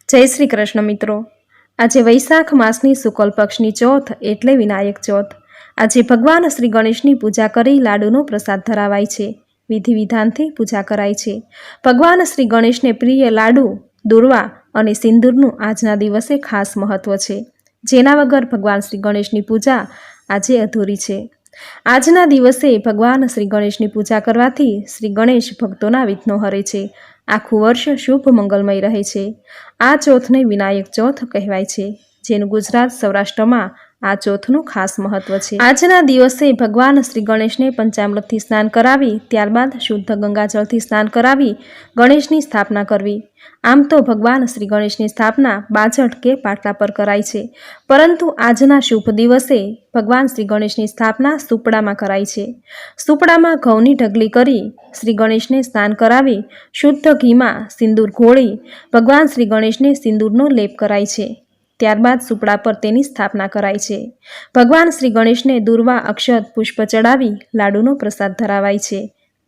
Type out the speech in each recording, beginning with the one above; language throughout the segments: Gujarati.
જય શ્રી કૃષ્ણ મિત્રો। આજે વૈશાખ માસની શુક્લ પક્ષની ચોથ એટલે વિનાયક ચોથ। આજે ભગવાન શ્રી ગણેશની પૂજા કરી લાડુનો પ્રસાદ ધરાવાય છે। વિધિ વિધાનથી પૂજા કરાય છે। ભગવાન શ્રી ગણેશને પ્રિય લાડુ, દુર્વા અને સિંદૂરનું આજના દિવસે ખાસ મહત્વ છે, જેના વગર ભગવાન શ્રી ગણેશની પૂજા આજે અધૂરી છે। આજના દિવસે ભગવાન શ્રી ગણેશની પૂજા કરવાથી શ્રી ગણેશ ભક્તોના વિઘ્નો હરે છે। આખું વર્ષ શુભ મંગલમય રહે છે। આ ચોથને વિનાયક ચોથ કહેવાય છે, જેનું ગુજરાત સૌરાષ્ટ્રમાં આ ચોથનું ખાસ મહત્વ છે। આજના દિવસે ભગવાન શ્રી ગણેશને પંચામૃતથી સ્નાન કરાવી ત્યારબાદ શુદ્ધ ગંગાજળથી સ્નાન કરાવી ગણેશની સ્થાપના કરવી। આમ તો ભગવાન શ્રી ગણેશની સ્થાપના બાજટ કે પાટલા પર કરાય છે, પરંતુ આજના શુભ દિવસે ભગવાન શ્રી ગણેશની સ્થાપના સુપડામાં કરાય છે। સુપડામાં ઘઉંની ઢગલી કરી શ્રી ગણેશને સ્નાન કરાવી શુદ્ધ ઘીમાં સિંદૂર ઘોળી ભગવાન શ્રી ગણેશને સિંદૂરનો લેપ કરાય છે। ત્યારબાદ સુપડા પર તેની સ્થાપના કરાય છે। ભગવાન શ્રી ગણેશને દુર્વા, અક્ષત, પુષ્પ ચડાવી લાડુનો પ્રસાદ ધરાવાય છે।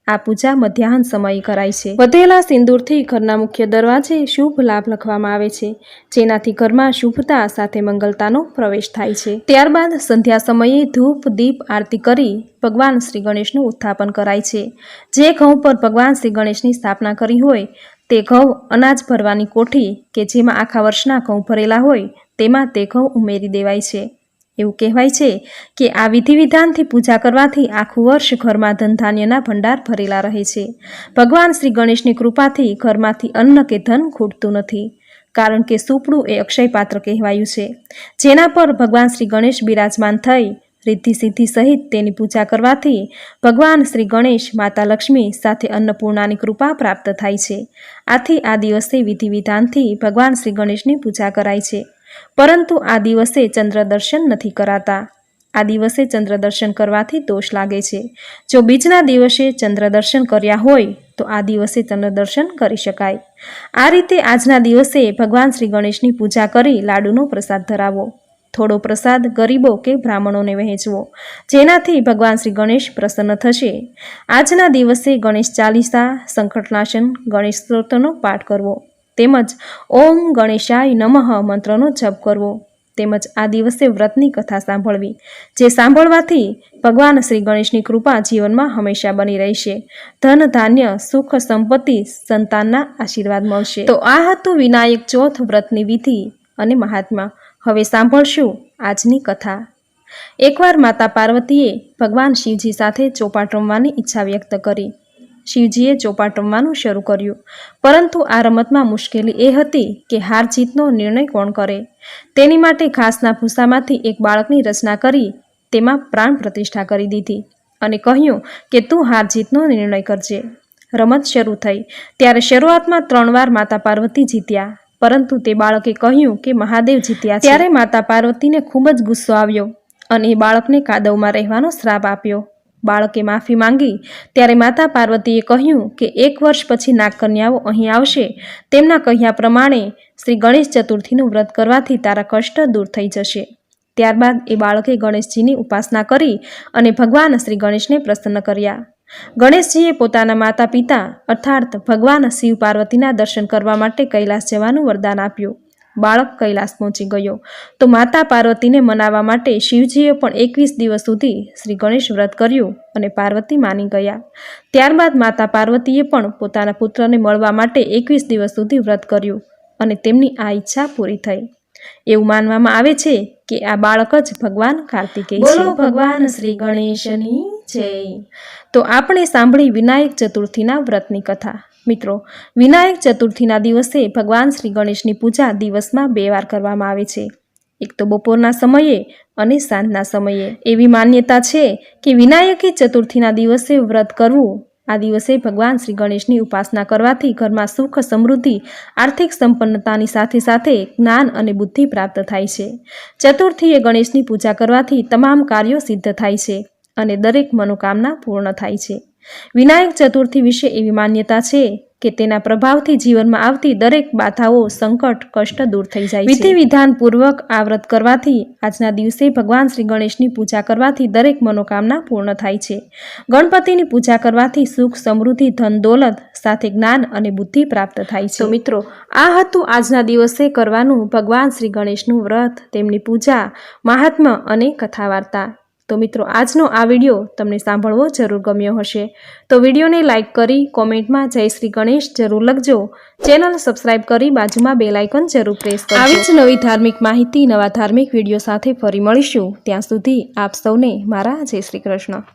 આ પૂજા મધ્યાહન સમયે કરાય છે। વધેલા સિંદૂરથી ઘરના મુખ્ય દરવાજે શુભ લાભ લખવામાં આવે છે, જેનાથી ઘરમાં શુભતા સાથે મંગલતાનો પ્રવેશ થાય છે। ત્યારબાદ સંધ્યા સમયે ધૂપ, દીપ આરતી કરી ભગવાન શ્રી ગણેશનું ઉત્થાપન કરાય છે। જે ઘઉં પર ભગવાન શ્રી ગણેશની સ્થાપના કરી હોય તે ઘઉં અનાજ ભરવાની કોઠી કે જેમાં આખા વર્ષના ઘઉં ભરેલા હોય તેમાં તે ઘઉં ઉમેરી દેવાય છે। એવું કહેવાય છે કે આ વિધિ વિધાનથી પૂજા કરવાથી આખું વર્ષ ઘરમાં ધન ધાન્યના ભંડાર ભરેલા રહે છે। ભગવાન શ્રી ગણેશની કૃપાથી ઘરમાંથી અન્ન કે ધન ખૂટતું નથી, કારણ કે સુપડું એ અક્ષય પાત્ર કહેવાયું છે, જેના પર ભગવાન શ્રી ગણેશ બિરાજમાન થઈ રિદ્ધિ સિદ્ધિ સહિત તેની પૂજા કરવાથી ભગવાન શ્રી ગણેશ, માતા લક્ષ્મી સાથે અન્નપૂર્ણાની કૃપા પ્રાપ્ત થાય છે। આથી આ દિવસે વિધિ વિધાનથી ભગવાન શ્રી ગણેશની પૂજા કરાય છે, પરંતુ આ દિવસે ચંદ્ર દર્શન નથી કરાતા। આ દિવસે ચંદ્ર દર્શન કરવાથી દોષ લાગે છે। જો બીજના દિવસે ચંદ્ર દર્શન કર્યા હોય તો આ દિવસે ચંદ્ર દર્શન કરી શકાય। આ રીતે આજના દિવસે ભગવાન શ્રી ગણેશની પૂજા કરી લાડુનો પ્રસાદ ધરાવો। થોડો પ્રસાદ ગરીબો કે બ્રાહ્મણોને વહેંચવો, જેનાથી ભગવાન શ્રી ગણેશ પ્રસન્ન થશે। આજના દિવસે ગણેશ ચાલીસા, સંકટનાશન, ગણેશ સ્તોત્રનો પાઠ કરવો તેમજ ઓમ ગણેશાય નમઃ મંત્રનો જપ કરવો તેમજ આ દિવસે વ્રતની કથા સાંભળવી, જે સાંભળવાથી ભગવાન શ્રી ગણેશની કૃપા જીવનમાં હંમેશા બની રહેશે। ધન, ધાન્ય, સુખ, સંપત્તિ, સંતાનના આશીર્વાદ મળશે। તો આ હતું વિનાયક ચોથ વ્રતની વિધિ અને મહાત્મા। હવે સાંભળશું આજની કથા। એકવાર માતા પાર્વતીએ ભગવાન શિવજી સાથે ચોપાટ રમવાની ઈચ્છા વ્યક્ત કરી। શિવજીએ ચોપાટ રમવાનું શરૂ કર્યું, પરંતુ આ રમતમાં મુશ્કેલી એ હતી કે હાર જીતનો નિર્ણય કોણ કરે। તેની માટે ઘાસના ભૂસામાંથી એક બાળકની રચના કરી તેમાં પ્રાણ પ્રતિષ્ઠા કરી દીધી અને કહ્યું કે તું હાર જીતનો નિર્ણય કરજે। રમત શરૂ થઈ ત્યારે શરૂઆતમાં 3 વાર માતા પાર્વતી જીત્યા, પરંતુ તે બાળકે કહ્યું કે મહાદેવ જીત્યા છે। ત્યારે માતા પાર્વતીને ખૂબ જ ગુસ્સો આવ્યો અને એ બાળકને કાદવમાં રહેવાનો શ્રાપ આપ્યો। બાળકે માફી માંગી ત્યારે માતા પાર્વતીએ કહ્યું કે 1 વર્ષ પછી નાગકન્યાઓ અહીં આવશે, તેમના કહ્યા પ્રમાણે શ્રી ગણેશ ચતુર્થીનું વ્રત કરવાથી તારા કષ્ટ દૂર થઈ જશે। ત્યારબાદ એ બાળકે ગણેશજીની ઉપાસના કરી અને ભગવાન શ્રી ગણેશને પ્રસન્ન કર્યા। ગણેશજીએ પોતાના માતા પિતા અર્થાત ભગવાન શિવ પાર્વતીના દર્શન કરવા માટે કૈલાસ જવાનું વરદાન આપ્યું। બાળક કૈલાસ પહોંચી ગયો તો માતા પાર્વતીને મનાવવા માટે શિવજીએ પણ 21 દિવસ સુધી શ્રી ગણેશ વ્રત કર્યું અને પાર્વતી માની ગયા। ત્યારબાદ માતા પાર્વતીએ પણ પોતાના પુત્રને મળવા માટે 21 દિવસ સુધી વ્રત કર્યું અને તેમની આ ઈચ્છા પૂરી થઈ। એવું માનવામાં આવે છે કે આ બાળક જ ભગવાન કાર્તિકેય છે। બોલો ભગવાન શ્રી ગણેશની જય। તો આપણે સાંભળી વિનાયક ચતુર્થીના વ્રતની કથા। મિત્રો, વિનાયક ચતુર્થીના દિવસે ભગવાન શ્રી ગણેશની પૂજા દિવસમાં 2 વાર કરવામાં આવે છે, એક તો બપોરના સમયે અને સાંજના સમયે। એવી માન્યતા છે કે વિનાયકી ચતુર્થીના દિવસે વ્રત કરવું, આ દિવસે ભગવાન શ્રી ગણેશની ઉપાસના કરવાથી ઘરમાં સુખ, સમૃદ્ધિ, આર્થિક સંપન્નતાની સાથે સાથે જ્ઞાન અને બુદ્ધિ પ્રાપ્ત થાય છે। ચતુર્થીએ ગણેશની પૂજા કરવાથી તમામ કાર્યો સિદ્ધ થાય છે અને દરેક મનોકામના પૂર્ણ થાય છે। વિનાયક ચતુર્થી વિશે એવી માન્યતા છે કે તેના પ્રભાવથી જીવનમાં આવતી દરેક બાધાઓ, સંકટ, કષ્ટ દૂર થઈ જાય છે. વિધિ વિધાનપૂર્વક આ વ્રત કરવાથી આજના દિવસે ભગવાન શ્રી ગણેશની પૂજા કરવાથી દરેક મનોકામના પૂર્ણ થાય છે. ગણપતિની પૂજા કરવાથી સુખ, સમૃદ્ધિ, ધન, દોલત સાથે જ્ઞાન અને બુદ્ધિ પ્રાપ્ત થાય છે. તો મિત્રો, આ હતું આજના દિવસે કરવાનું ભગવાન શ્રી ગણેશનું વ્રત, તેમની પૂજા, મહાત્મ્ય અને કથા વાર્તા. તો મિત્રો, આજનો આ વિડીયો તમને સાંભળવો જરૂર ગમ્યો હશે તો વિડીયોને લાઇક કરી કોમેન્ટમાં જય શ્રી ગણેશ જરૂર લખજો. ચેનલ સબસ્ક્રાઇબ કરી બાજુમાં બેલ આઇકન જરૂર પ્રેસ કરજો. આવી જ નવી ધાર્મિક માહિતી, નવા ધાર્મિક વિડીયો સાથે ફરી મળીશું. ત્યાં સુધી આપ સૌને મારા જય શ્રી કૃષ્ણ.